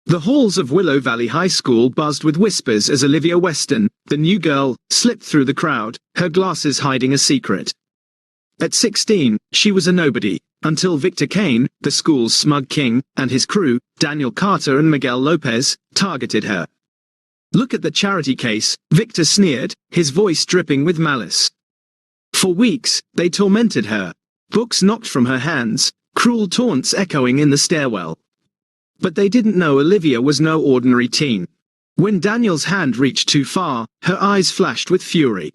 The halls of Willow Valley High School buzzed with whispers as Olivia Weston, the new girl, slipped through the crowd, her glasses hiding a secret. At 16, she was a nobody, until Victor Kane, the school's smug king, and his crew, Daniel Carter and Miguel Lopez, targeted her. "Look at the charity case," Victor sneered, his voice dripping with malice. For weeks, they tormented her. Books knocked from her hands, cruel taunts echoing in the stairwell. But they didn't know Olivia was no ordinary teen. When Daniel's hand reached too far, her eyes flashed with fury.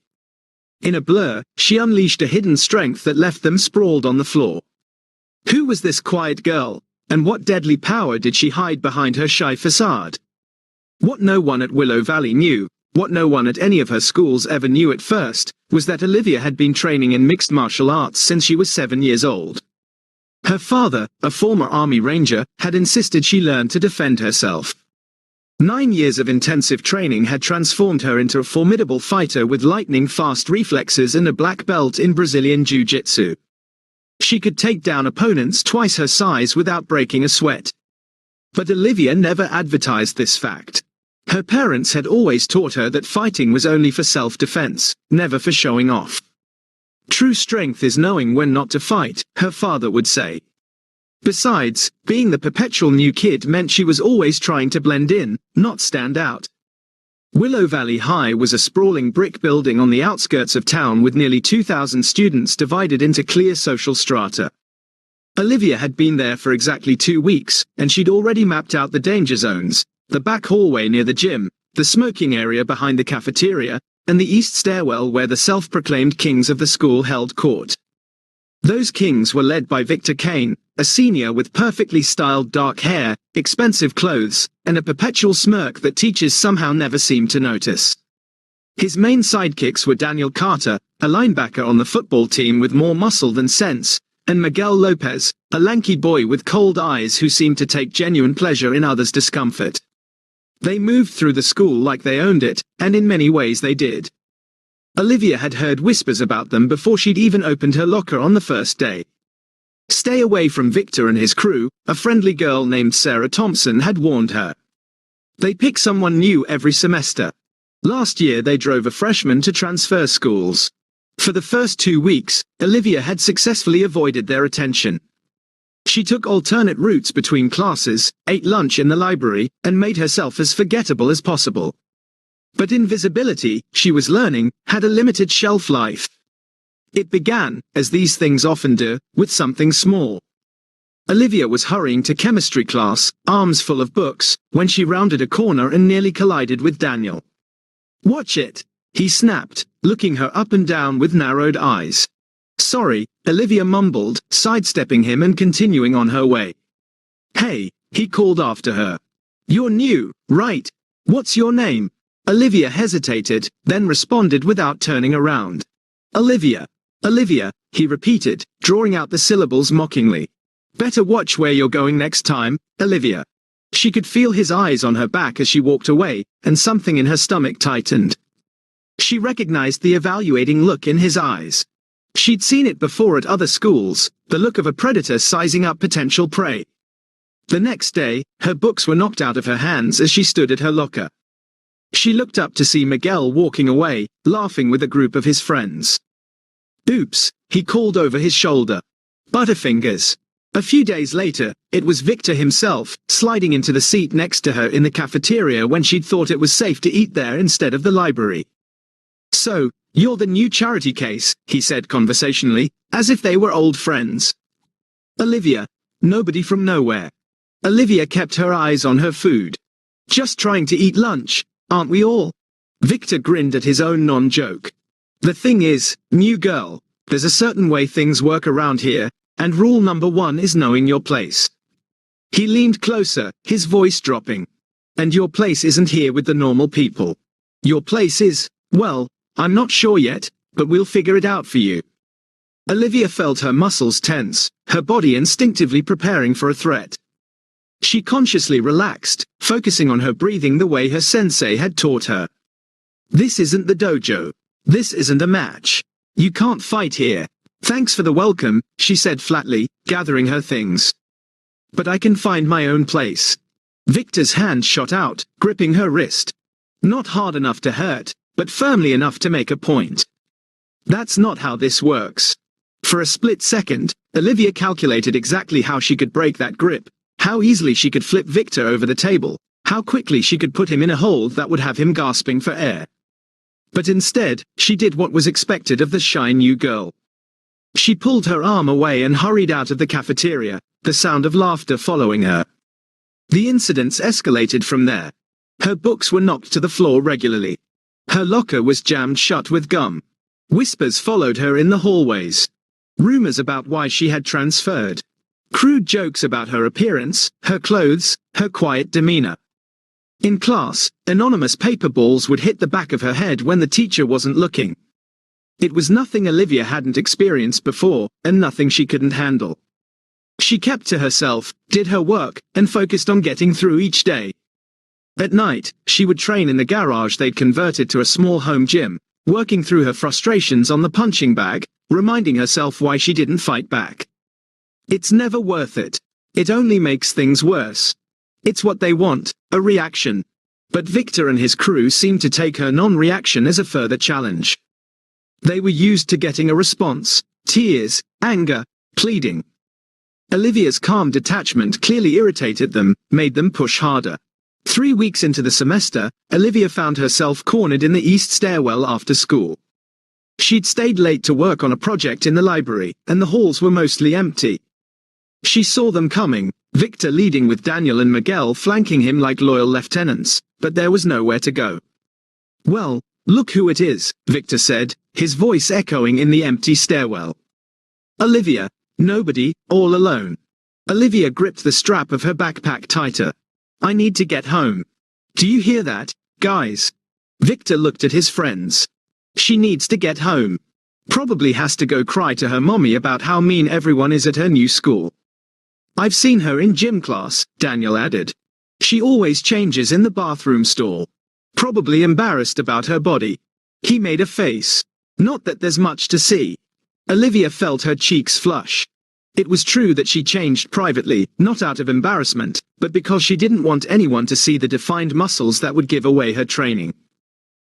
In a blur, she unleashed a hidden strength that left them sprawled on the floor. Who was this quiet girl, and what deadly power did she hide behind her shy facade? What no one at Willow Valley knew, what no one at any of her schools ever knew at first, was that Olivia had been training in mixed martial arts since she was 7 years old. Her father, a former army ranger, had insisted she learn to defend herself. 9 years of intensive training had transformed her into a formidable fighter with lightning-fast reflexes and a black belt in Brazilian Jiu-Jitsu. She could take down opponents twice her size without breaking a sweat. But Olivia never advertised this fact. Her parents had always taught her that fighting was only for self-defense, never for showing off. "True strength is knowing when not to fight," her father would say. Besides, being the perpetual new kid meant she was always trying to blend in, not stand out. Willow Valley High was a sprawling brick building on the outskirts of town with nearly 2,000 students divided into clear social strata. Olivia had been there for exactly 2 weeks, and she'd already mapped out the danger zones: the back hallway near the gym, the smoking area behind the cafeteria, and the east stairwell where the self-proclaimed kings of the school held court. Those kings were led by Victor Kane, a senior with perfectly styled dark hair, expensive clothes, and a perpetual smirk that teachers somehow never seemed to notice. His main sidekicks were Daniel Carter, a linebacker on the football team with more muscle than sense, and Miguel Lopez, a lanky boy with cold eyes who seemed to take genuine pleasure in others' discomfort. They moved through the school like they owned it, and in many ways they did. Olivia had heard whispers about them before she'd even opened her locker on the first day. Stay away from Victor and his crew, a friendly girl named Sarah Thompson had warned her. They pick someone new every semester. Last year they drove a freshman to transfer schools. For the first 2 weeks, Olivia had successfully avoided their attention. She took alternate routes between classes, ate lunch in the library, and made herself as forgettable as possible. But invisibility, she was learning, had a limited shelf life. It began, as these things often do, with something small. Olivia was hurrying to chemistry class, arms full of books, when she rounded a corner and nearly collided with Daniel. "Watch it," he snapped, looking her up and down with narrowed eyes. "Sorry," Olivia mumbled, sidestepping him and continuing on her way. "Hey," he called after her. "You're new, right? What's your name?" Olivia hesitated, then responded without turning around. "Olivia. Olivia," he repeated, drawing out the syllables mockingly. "Better watch where you're going next time, Olivia." She could feel his eyes on her back as she walked away, and something in her stomach tightened. She recognized the evaluating look in his eyes. She'd seen it before at other schools, the look of a predator sizing up potential prey. The next day, her books were knocked out of her hands as she stood at her locker. She looked up to see Miguel walking away, laughing with a group of his friends. "Oops," he called over his shoulder. "Butterfingers." A few days later, it was Victor himself, sliding into the seat next to her in the cafeteria when she'd thought it was safe to eat there instead of the library. "So, you're the new charity case," he said conversationally, as if they were old friends. "Olivia." Nobody from nowhere. Olivia kept her eyes on her food. "Just trying to eat lunch, aren't we all?" Victor grinned at his own non-joke. "The thing is, new girl, there's a certain way things work around here, and rule number 1 is knowing your place." He leaned closer, his voice dropping. "And your place isn't here with the normal people. Your place is, well, I'm not sure yet, but we'll figure it out for you." Olivia felt her muscles tense, her body instinctively preparing for a threat. She consciously relaxed, focusing on her breathing the way her sensei had taught her. "This isn't the dojo. This isn't a match. You can't fight here. Thanks for the welcome," she said flatly, gathering her things. "But I can find my own place." Victor's hand shot out, gripping her wrist. Not hard enough to hurt, but firmly enough to make a point. That's not how this works. For a split second, Olivia calculated exactly how she could break that grip, how easily she could flip Victor over the table, how quickly she could put him in a hold that would have him gasping for air. But instead, she did what was expected of the shy new girl. She pulled her arm away and hurried out of the cafeteria, the sound of laughter following her. The incidents escalated from there. Her books were knocked to the floor regularly. Her locker was jammed shut with gum. Whispers followed her in the hallways. Rumors about why she had transferred. Crude jokes about her appearance, her clothes, her quiet demeanor. In class, anonymous paper balls would hit the back of her head when the teacher wasn't looking. It was nothing Olivia hadn't experienced before, and nothing she couldn't handle. She kept to herself, did her work, and focused on getting through each day. At night, she would train in the garage they'd converted to a small home gym, working through her frustrations on the punching bag, reminding herself why she didn't fight back. It's never worth it. It only makes things worse. It's what they want, a reaction. But Victor and his crew seemed to take her non-reaction as a further challenge. They were used to getting a response, tears, anger, pleading. Olivia's calm detachment clearly irritated them, made them push harder. 3 weeks into the semester, Olivia found herself cornered in the east stairwell after school. She'd stayed late to work on a project in the library, and the halls were mostly empty. She saw them coming, Victor leading with Daniel and Miguel flanking him like loyal lieutenants, but there was nowhere to go. "Well, look who it is," Victor said, his voice echoing in the empty stairwell. "Olivia. Nobody, all alone." Olivia gripped the strap of her backpack tighter. "I need to get home. Do you hear that, guys?" Victor looked at his friends. "She needs to get home. Probably has to go cry to her mommy about how mean everyone is at her new school." "I've seen her in gym class," Daniel added. "She always changes in the bathroom stall. Probably embarrassed about her body." He made a face. "Not that there's much to see." Olivia felt her cheeks flush. It was true that she changed privately, not out of embarrassment, but because she didn't want anyone to see the defined muscles that would give away her training.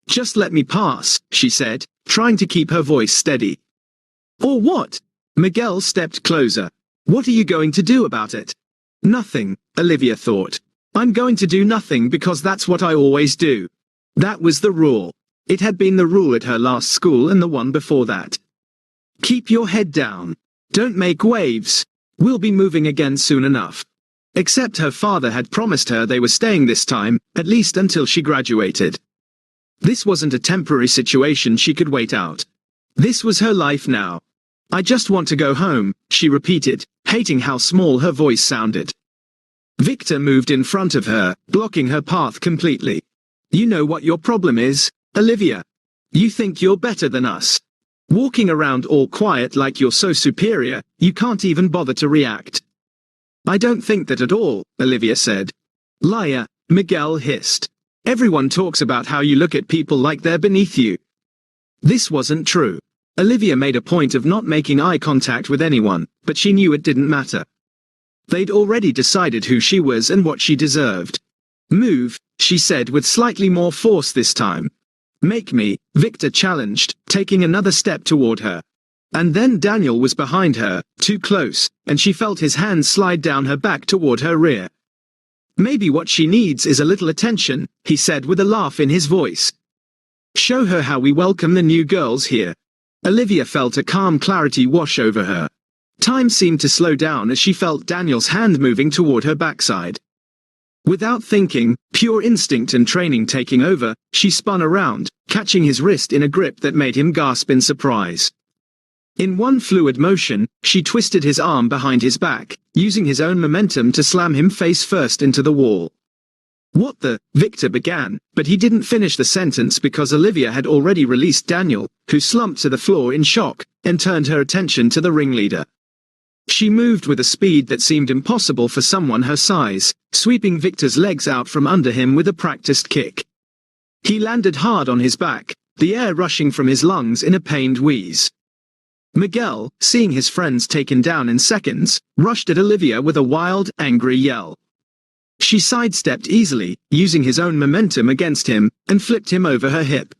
"Just let me pass," she said, trying to keep her voice steady. "Or what?" Miguel stepped closer. "What are you going to do about it?" "Nothing," Olivia thought. "I'm going to do nothing because that's what I always do." That was the rule. It had been the rule at her last school and the one before that. "Keep your head down. Don't make waves. We'll be moving again soon enough." Except her father had promised her they were staying this time, at least until she graduated. This wasn't a temporary situation she could wait out. This was her life now. "I just want to go home," she repeated, hating how small her voice sounded. Victor moved in front of her, blocking her path completely. "You know what your problem is, Olivia. You think you're better than us. Walking around all quiet like you're so superior, you can't even bother to react." "I don't think that at all," Olivia said. "Liar," Miguel hissed. "Everyone talks about how you look at people like they're beneath you." This wasn't true. Olivia made a point of not making eye contact with anyone, but she knew it didn't matter. They'd already decided who she was and what she deserved. "Move," she said with slightly more force this time. "Make me," Victor challenged, taking another step toward her. And then Daniel was behind her, too close, and she felt his hand slide down her back toward her rear. "Maybe what she needs is a little attention," he said with a laugh in his voice. "Show her how we welcome the new girls here." Olivia felt a calm clarity wash over her. Time seemed to slow down as she felt Daniel's hand moving toward her backside. Without thinking, pure instinct and training taking over, she spun around, catching his wrist in a grip that made him gasp in surprise. In one fluid motion, she twisted his arm behind his back, using his own momentum to slam him face first into the wall. "What the?" Victor began, but he didn't finish the sentence because Olivia had already released Daniel, who slumped to the floor in shock, and turned her attention to the ringleader. She moved with a speed that seemed impossible for someone her size, sweeping Victor's legs out from under him with a practiced kick. He landed hard on his back, the air rushing from his lungs in a pained wheeze. Miguel, seeing his friends taken down in seconds, rushed at Olivia with a wild, angry yell. She sidestepped easily, using his own momentum against him, and flipped him over her hip.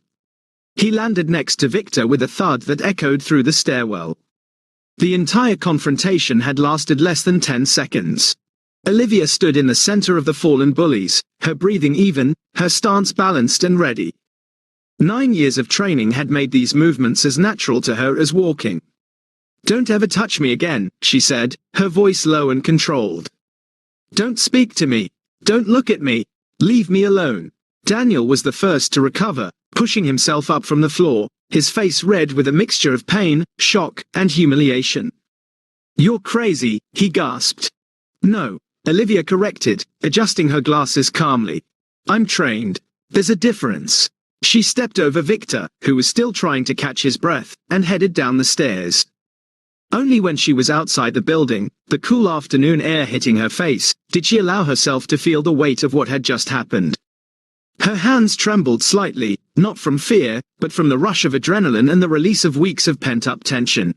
He landed next to Victor with a thud that echoed through the stairwell. The entire confrontation had lasted less than 10 seconds. Olivia stood in the center of the fallen bullies, her breathing even, her stance balanced and ready. 9 years of training had made these movements as natural to her as walking. "Don't ever touch me again," she said, her voice low and controlled. "Don't speak to me. Don't look at me. Leave me alone." Daniel was the first to recover, pushing himself up from the floor, his face red with a mixture of pain, shock, and humiliation. "You're crazy," he gasped. "No," Olivia corrected, adjusting her glasses calmly. "I'm trained. There's a difference." She stepped over Victor, who was still trying to catch his breath, and headed down the stairs. Only when she was outside the building, the cool afternoon air hitting her face, did she allow herself to feel the weight of what had just happened. Her hands trembled slightly, not from fear, but from the rush of adrenaline and the release of weeks of pent-up tension.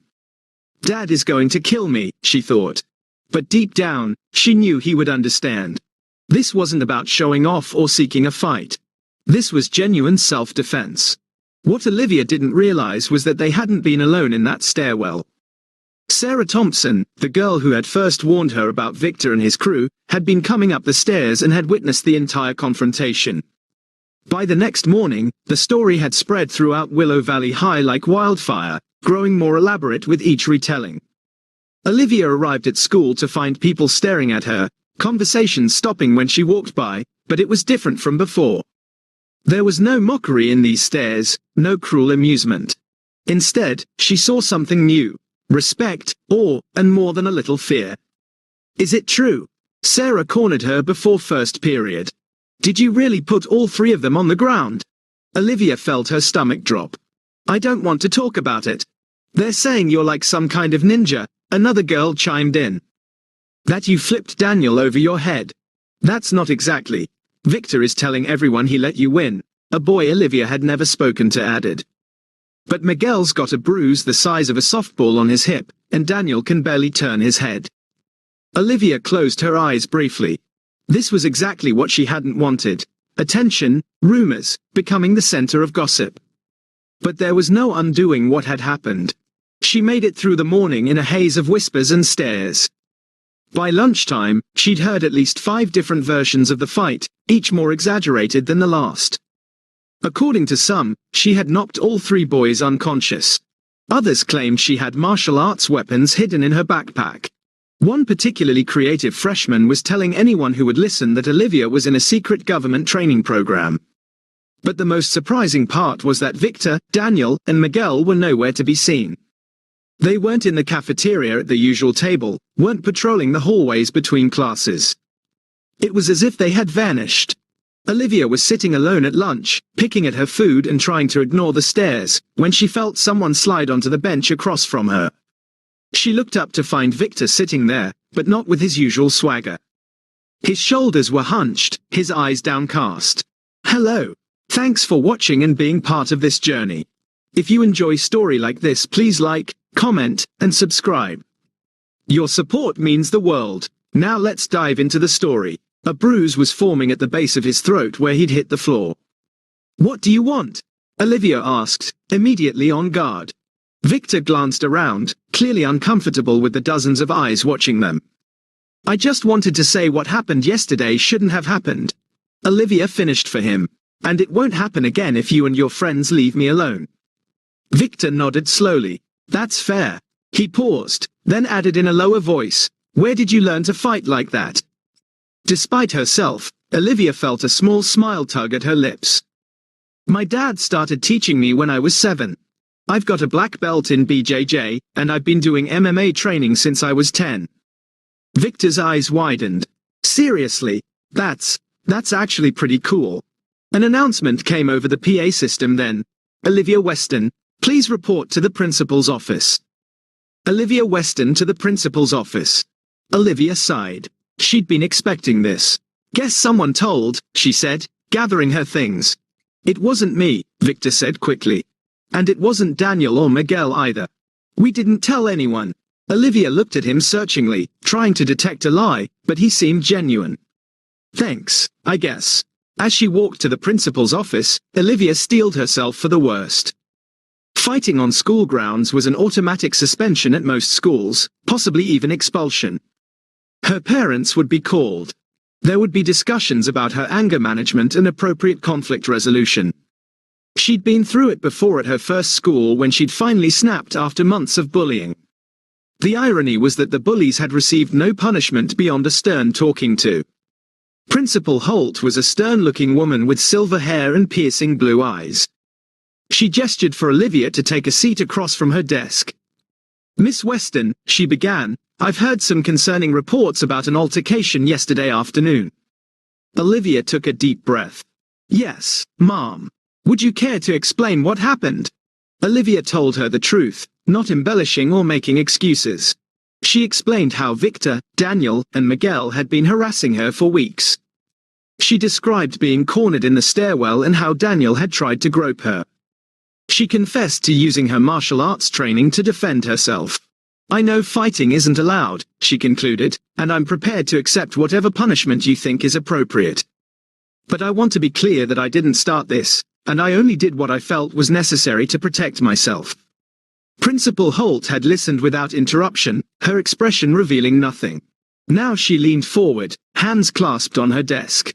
"Dad is going to kill me," she thought. But deep down, she knew he would understand. This wasn't about showing off or seeking a fight. This was genuine self-defense. What Olivia didn't realize was that they hadn't been alone in that stairwell. Sarah Thompson, the girl who had first warned her about Victor and his crew, had been coming up the stairs and had witnessed the entire confrontation. By the next morning, the story had spread throughout Willow Valley High like wildfire, growing more elaborate with each retelling. Olivia arrived at school to find people staring at her, conversations stopping when she walked by, but it was different from before. There was no mockery in these stares, no cruel amusement. Instead, she saw something new: respect, awe, and more than a little fear. "Is it true?" Sarah cornered her before first period. "Did you really put all 3 of them on the ground?" Olivia felt her stomach drop. "I don't want to talk about it. They're saying you're like some kind of ninja," another girl chimed in. "That you flipped Daniel over your head." "That's not exactly. Victor is telling everyone he let you win," a boy Olivia had never spoken to added. "But Miguel's got a bruise the size of a softball on his hip, and Daniel can barely turn his head." Olivia closed her eyes briefly. This was exactly what she hadn't wanted: attention, rumors, becoming the center of gossip. But there was no undoing what had happened. She made it through the morning in a haze of whispers and stares. By lunchtime, she'd heard at least 5 different versions of the fight, each more exaggerated than the last. According to some, she had knocked all 3 boys unconscious. Others claimed she had martial arts weapons hidden in her backpack. One particularly creative freshman was telling anyone who would listen that Olivia was in a secret government training program. But the most surprising part was that Victor, Daniel, and Miguel were nowhere to be seen. They weren't in the cafeteria at the usual table, weren't patrolling the hallways between classes. It was as if they had vanished. Olivia was sitting alone at lunch, picking at her food and trying to ignore the stares, when she felt someone slide onto the bench across from her. She looked up to find Victor sitting there, but not with his usual swagger. His shoulders were hunched, his eyes downcast. "Hello. Thanks for watching and being part of this journey. If you enjoy story like this, please like, comment, and subscribe. Your support means the world." Now let's dive into the story. A bruise was forming at the base of his throat where he'd hit the floor. "What do you want?" Olivia asked, immediately on guard. Victor glanced around, clearly uncomfortable with the dozens of eyes watching them. "I just wanted to say what happened yesterday shouldn't have happened." Olivia finished for him. "And it won't happen again if you and your friends leave me alone." Victor nodded slowly. "That's fair." He paused, then added in a lower voice, "Where did you learn to fight like that?" Despite herself, Olivia felt a small smile tug at her lips. "My dad started teaching me when I was 7. I've got a black belt in BJJ, and I've been doing MMA training since I was 10. Victor's eyes widened. "Seriously? That's actually pretty cool." An announcement came over the PA system then. "Olivia Weston, please report to the principal's office." Olivia Weston to the principal's office. Olivia sighed. She'd been expecting this. "Guess someone told," she said, gathering her things. "It wasn't me," Victor said quickly. "And it wasn't Daniel or Miguel either. We didn't tell anyone." Olivia looked at him searchingly, trying to detect a lie, but he seemed genuine. Thanks, I guess. As she walked to the principal's office, Olivia steeled herself for the worst. Fighting on school grounds was an automatic suspension at most schools, possibly even expulsion. Her parents would be called. There would be discussions about her anger management and appropriate conflict resolution. She'd been through it before at her first school when she'd finally snapped after months of bullying. The irony was that the bullies had received no punishment beyond a stern talking to. Principal Holt was a stern-looking woman with silver hair and piercing blue eyes. She gestured for Olivia to take a seat across from her desk. "Miss Weston," she began, "I've heard some concerning reports about an altercation yesterday afternoon." Olivia took a deep breath. "Yes, Mom. Would you care to explain what happened?" Olivia told her the truth, not embellishing or making excuses. She explained how Victor, Daniel, and Miguel had been harassing her for weeks. She described being cornered in the stairwell and how Daniel had tried to grope her. She confessed to using her martial arts training to defend herself. "I know fighting isn't allowed," she concluded, "and I'm prepared to accept whatever punishment you think is appropriate. But I want to be clear that I didn't start this, and I only did what I felt was necessary to protect myself." Principal Holt had listened without interruption, her expression revealing nothing. Now she leaned forward, hands clasped on her desk.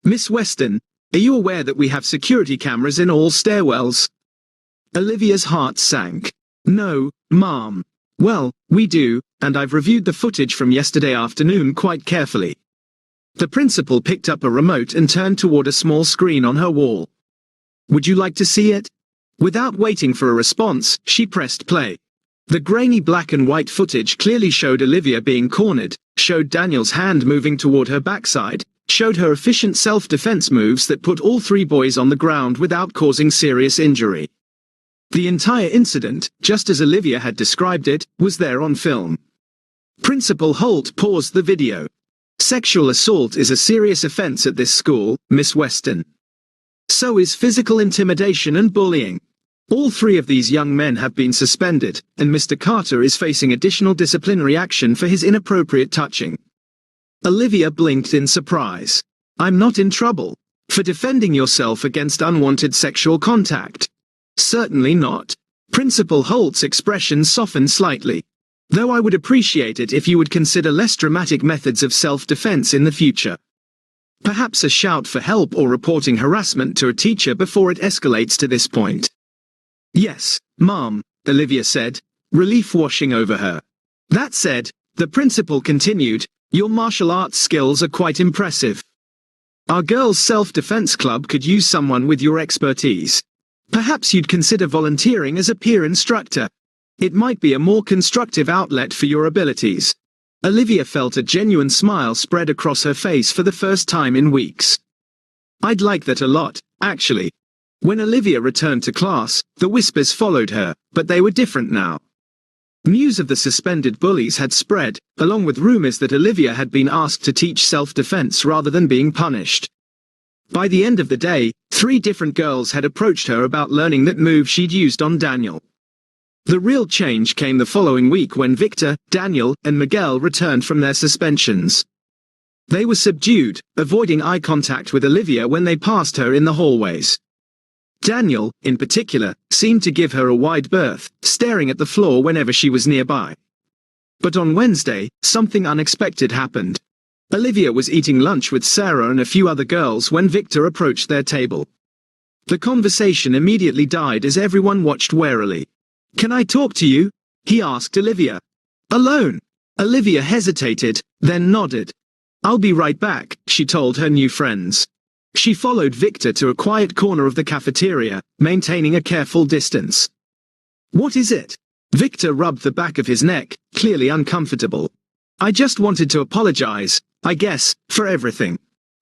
"Miss Weston, are you aware that we have security cameras in all stairwells?" Olivia's heart sank. "No, Mom." "Well, we do, and I've reviewed the footage from yesterday afternoon quite carefully." The principal picked up a remote and turned toward a small screen on her wall. "Would you like to see it?" Without waiting for a response, she pressed play. The grainy black and white footage clearly showed Olivia being cornered, showed Daniel's hand moving toward her backside, showed her efficient self-defense moves that put all three boys on the ground without causing serious injury. The entire incident, just as Olivia had described it, was there on film. Principal Holt paused the video. "Sexual assault is a serious offense at this school, Miss Weston. So is physical intimidation and bullying. All three of these young men have been suspended, and Mr. Carter is facing additional disciplinary action for his inappropriate touching." Olivia blinked in surprise. "I'm not in trouble. For defending yourself against unwanted sexual contact?" "Certainly not." Principal Holt's expression softened slightly. "Though I would appreciate it if you would consider less dramatic methods of self-defense in the future. Perhaps a shout for help or reporting harassment to a teacher before it escalates to this point." "Yes, Mom," Olivia said, relief washing over her. "That said," the principal continued, "your martial arts skills are quite impressive. Our girls' self-defense club could use someone with your expertise. Perhaps you'd consider volunteering as a peer instructor. It might be a more constructive outlet for your abilities." Olivia felt a genuine smile spread across her face for the first time in weeks. "I'd like that a lot, actually." When Olivia returned to class, the whispers followed her, but they were different now. News of the suspended bullies had spread, along with rumors that Olivia had been asked to teach self-defense rather than being punished. By the end of the day, 3 different girls had approached her about learning that move she'd used on Daniel. The real change came the following week when Victor, Daniel, and Miguel returned from their suspensions. They were subdued, avoiding eye contact with Olivia when they passed her in the hallways. Daniel, in particular, seemed to give her a wide berth, staring at the floor whenever she was nearby. But on Wednesday, something unexpected happened. Olivia was eating lunch with Sarah and a few other girls when Victor approached their table. The conversation immediately died as everyone watched warily. "Can I talk to you?" he asked Olivia. "Alone?" Olivia hesitated, then nodded. "I'll be right back," she told her new friends. She followed Victor to a quiet corner of the cafeteria, maintaining a careful distance. "What is it?" Victor rubbed the back of his neck, clearly uncomfortable. "I just wanted to apologize, I guess, for everything.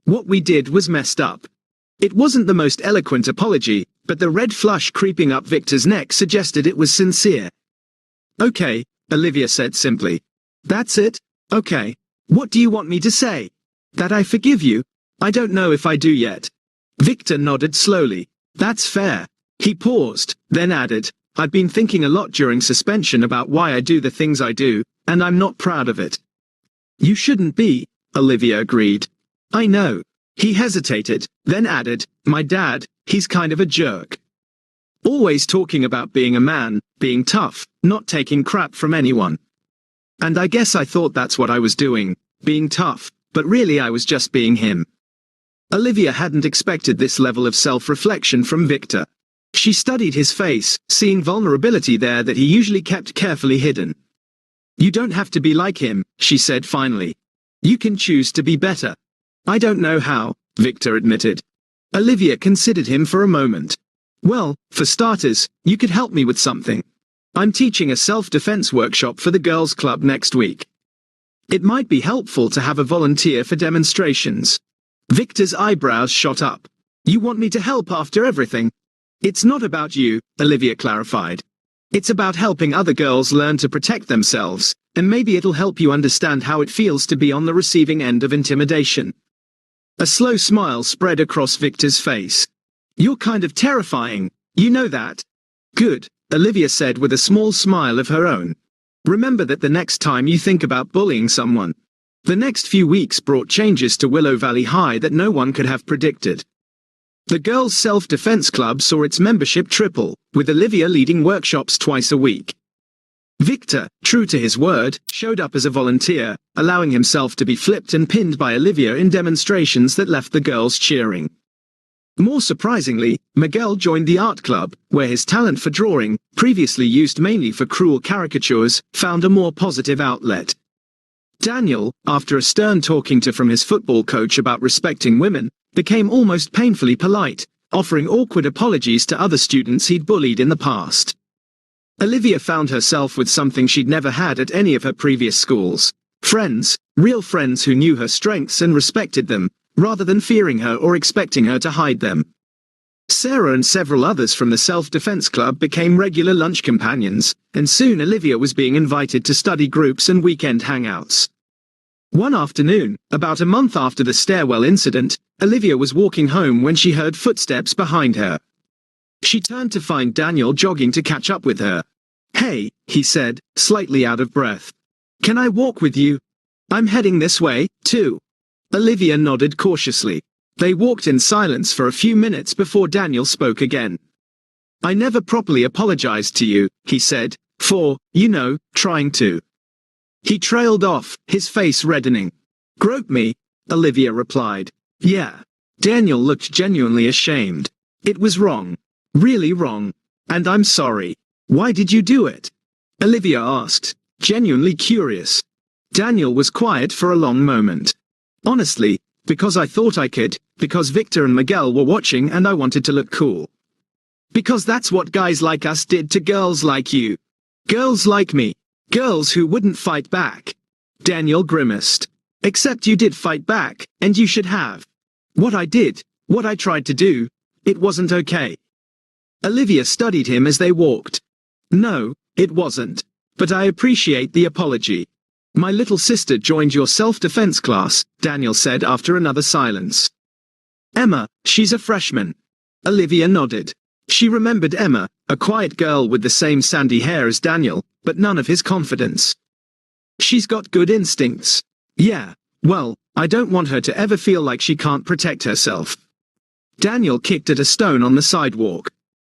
What we did was messed up." It wasn't the most eloquent apology, but the red flush creeping up Victor's neck suggested it was sincere. "Okay," Olivia said simply. "That's it? Okay. What do you want me to say? That I forgive you? I don't know if I do yet." Victor nodded slowly. "That's fair." He paused, then added, "I've been thinking a lot during suspension about why I do the things I do, and I'm not proud of it." "You shouldn't be," Olivia agreed. "I know. He hesitated, then added, "My dad, he's kind of a jerk. Always talking about being a man, being tough, not taking crap from anyone. And I guess I thought that's what I was doing, being tough, but really I was just being him." Olivia hadn't expected this level of self-reflection from Victor. She studied his face, seeing vulnerability there that he usually kept carefully hidden. "You don't have to be like him," she said finally. "You can choose to be better." "I don't know how," Victor admitted. Olivia considered him for a moment. "Well, for starters, you could help me with something. I'm teaching a self-defense workshop for the girls' club next week. It might be helpful to have a volunteer for demonstrations." Victor's eyebrows shot up. "You want me to help after everything?" "It's not about you," Olivia clarified. "It's about helping other girls learn to protect themselves, and maybe it'll help you understand how it feels to be on the receiving end of intimidation." A slow smile spread across Victor's face. "You're kind of terrifying, you know that." "Good," Olivia said with a small smile of her own. "Remember that the next time you think about bullying someone." The next few weeks brought changes to Willow Valley High that no one could have predicted. The girls' self-defense club saw its membership triple, with Olivia leading workshops twice a week. Victor, true to his word, showed up as a volunteer, allowing himself to be flipped and pinned by Olivia in demonstrations that left the girls cheering. More surprisingly, Miguel joined the art club, where his talent for drawing, previously used mainly for cruel caricatures, found a more positive outlet. Daniel, after a stern talking to from his football coach about respecting women, became almost painfully polite, offering awkward apologies to other students he'd bullied in the past. Olivia found herself with something she'd never had at any of her previous schools. Friends, real friends who knew her strengths and respected them, rather than fearing her or expecting her to hide them. Sarah and several others from the self-defense club became regular lunch companions, and soon Olivia was being invited to study groups and weekend hangouts. One afternoon, about a month after the stairwell incident, Olivia was walking home when she heard footsteps behind her. She turned to find Daniel jogging to catch up with her. "Hey," he said, slightly out of breath. "Can I walk with you? I'm heading this way, too." Olivia nodded cautiously. They walked in silence for a few minutes before Daniel spoke again. "I never properly apologized to you," he said, "for, trying to." He trailed off, his face reddening. "Grope me," Olivia replied. "Yeah." Daniel looked genuinely ashamed. "It was wrong. Really wrong. And I'm sorry." "Why did you do it?" Olivia asked, genuinely curious. Daniel was quiet for a long moment. "Honestly, because I thought I could, because Victor and Miguel were watching and I wanted to look cool. Because that's what guys like us did to girls like you. Girls like me. Girls who wouldn't fight back." Daniel grimaced. "Except you did fight back, and you should have. What I did, what I tried to do, it wasn't okay." Olivia studied him as they walked. "No, it wasn't. But I appreciate the apology. My little sister joined your self-defense class," Daniel said after another silence. "Emma, she's a freshman." Olivia nodded. She remembered Emma, a quiet girl with the same sandy hair as Daniel, but none of his confidence. "She's got good instincts." "Yeah, well, I don't want her to ever feel like she can't protect herself." Daniel kicked at a stone on the sidewalk.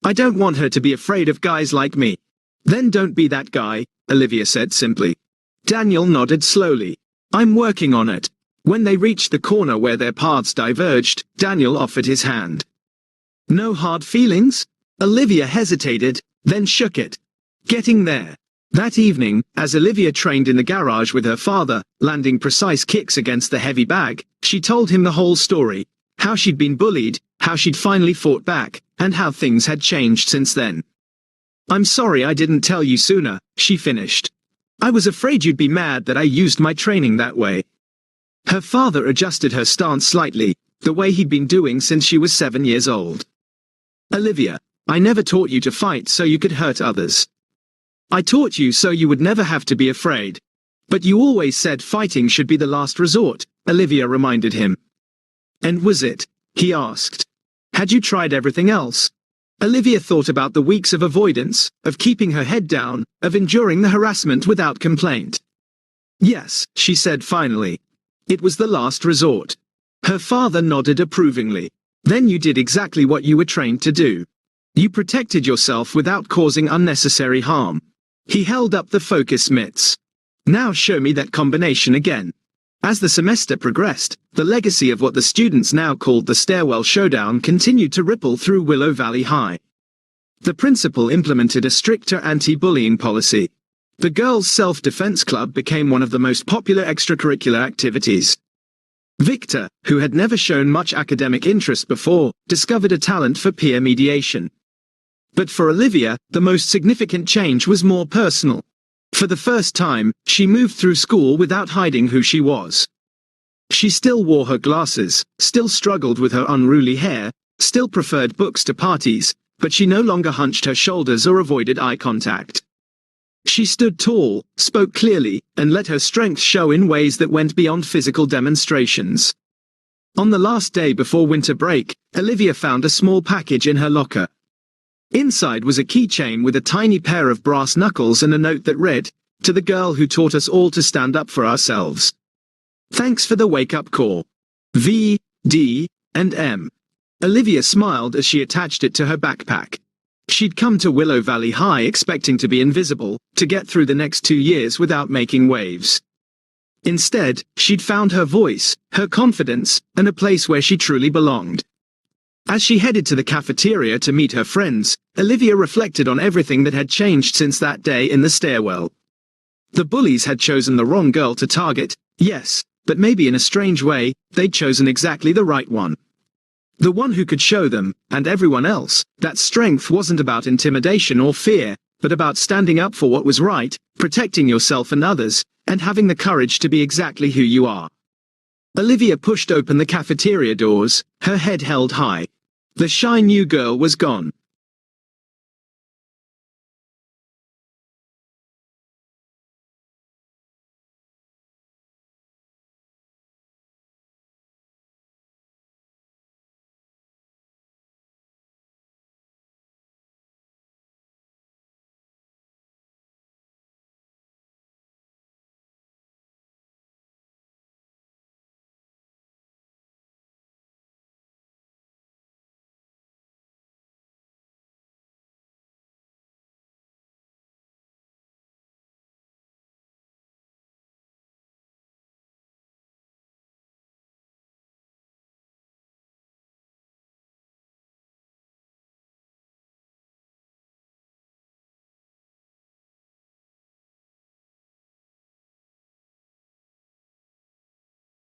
"I don't want her to be afraid of guys like me." "Then don't be that guy," Olivia said simply. Daniel nodded slowly. "I'm working on it." When they reached the corner where their paths diverged, Daniel offered his hand. "No hard feelings?" Olivia hesitated, then shook it. Getting there. That evening, as Olivia trained in the garage with her father, landing precise kicks against the heavy bag, she told him the whole story. How she'd been bullied, how she'd finally fought back, and how things had changed since then. "I'm sorry I didn't tell you sooner," she finished. "I was afraid you'd be mad that I used my training that way." Her father adjusted her stance slightly, the way he'd been doing since she was 7 years old. "Olivia, I never taught you to fight so you could hurt others. I taught you so you would never have to be afraid. But you always said fighting should be the last resort," Olivia reminded him. "And was it?" he asked. "Had you tried everything else?" Olivia thought about the weeks of avoidance, of keeping her head down, of enduring the harassment without complaint. "Yes," she said finally. "It was the last resort. Her father nodded approvingly. Then you did exactly what you were trained to do. You protected yourself without causing unnecessary harm. He held up the focus mitts. Now show me that combination again. As the semester progressed, the legacy of what the students now called the Stairwell Showdown continued to ripple through Willow Valley High. The principal implemented a stricter anti-bullying policy. The girls' self-defense club became one of the most popular extracurricular activities. Victor, who had never shown much academic interest before, discovered a talent for peer mediation. But for Olivia, the most significant change was more personal. For the first time, she moved through school without hiding who she was. She still wore her glasses, still struggled with her unruly hair, still preferred books to parties, but she no longer hunched her shoulders or avoided eye contact. She stood tall, spoke clearly, and let her strength show in ways that went beyond physical demonstrations. On the last day before winter break, Olivia found a small package in her locker. Inside was a keychain with a tiny pair of brass knuckles and a note that read, "To the girl who taught us all to stand up for ourselves. Thanks for the wake-up call. V, D, and M." Olivia smiled as she attached it to her backpack. She'd come to Willow Valley High expecting to be invisible, to get through the next 2 years without making waves. Instead, she'd found her voice, her confidence, and a place where she truly belonged. As she headed to the cafeteria to meet her friends, Olivia reflected on everything that had changed since that day in the stairwell. The bullies had chosen the wrong girl to target, yes, but maybe in a strange way, they'd chosen exactly the right one. The one who could show them, and everyone else, that strength wasn't about intimidation or fear, but about standing up for what was right, protecting yourself and others, and having the courage to be exactly who you are. Olivia pushed open the cafeteria doors, her head held high. The shy new girl was gone.